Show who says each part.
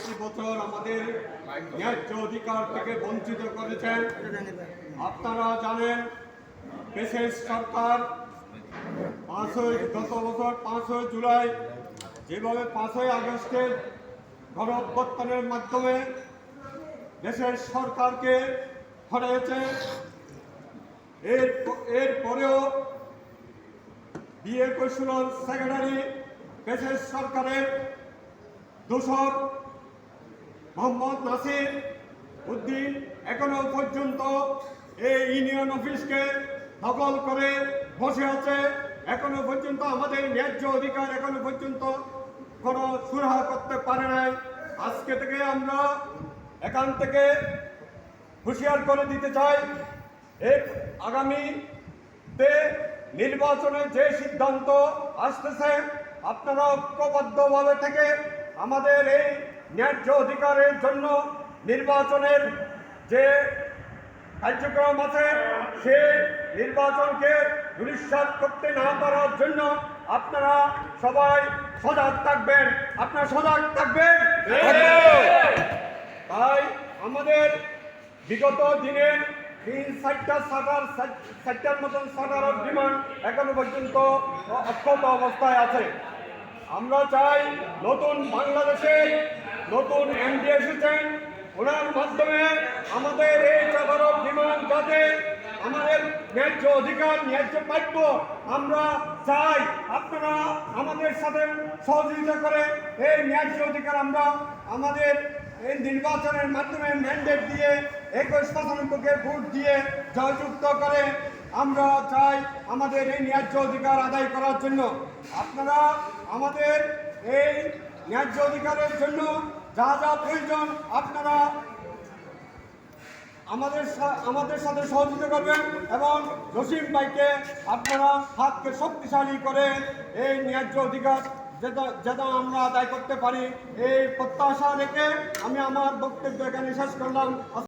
Speaker 1: একটি বছর আমাদের ন্যায্য অধিকার থেকে বঞ্চিত করেছেন। আপনারা জানেন বিশেষ সরকার গত বছর 5 জুলাই যেভাবে 5 আগস্টের গণ অভ্যুত্থানের মাধ্যমে দেশের সরকারকে হটিয়েছে, এর পরেও বিএ কৌশল সেক্রেটারি বিশেষ সরকারের দোসর মোহাম্মদ নাসির উদ্দিন এখনো পর্যন্ত এই ইউনিয়ন অফিসকে দখল করে বসে আছে। এখনো পর্যন্ত আমাদের ন্যায্য অধিকার এখনো পর্যন্ত কোনো সুরাহা করতে পারে নাই। আজকে থেকে আমরা এখান থেকে হুঁশিয়ার করে দিতে চাই, আগামীতে নির্বাচনের যে সিদ্ধান্ত আসতেছে আপনারা ঐক্যবদ্ধভাবে থেকে আমাদের এই ন্যায্য অধিকারের জন্য নির্বাচনের যে কার্যক্রম আছে সেই নির্বাচনকে দুলিশ্বাস করতে না পারার জন্য আপনারা সবাই সজাগ থাকবেন। আপনারা সজাগ থাকবেন। তাই আমাদের বিগত দিনে 3-4টার মতন শাটারের ডিমান্ড এখনো পর্যন্ত অক্ষত অবস্থায় আছে। আমরা চাই নতুন বাংলাদেশে নতুন এমডি এসেছেন, ওনার মাধ্যমে আমাদের এই শাটারের ডিমান্ড যাতে আমাদের ন্যায্য অধিকার ন্যায্য প্রাপ্য আমরা চাই। আপনারা আমাদের সাথে সহযোগিতা করে এই ন্যায্য অধিকার আমরা আমাদের এই নির্বাচনের মাধ্যমে ম্যান্ডেট দিয়ে 21% ভোট দিয়ে জয়যুক্ত করে আমরা চাই আমাদের এই ন্যায্য অধিকার আদায় করার জন্য। আপনারা আমাদের এই ন্যায্য অধিকারের জন্য যা যা প্রয়োজন আপনারা আমাদের সাথে সহযোগিতা করবেন এবং জসিম ভাইকে আপনারা হাতকে শক্তিশালী করে এই ন্যায্য অধিকার যেটা আমরা আদায় করতে পারি এই প্রত্যাশা রেখে আমি আমার বক্তব্য এখানে শেষ করলাম।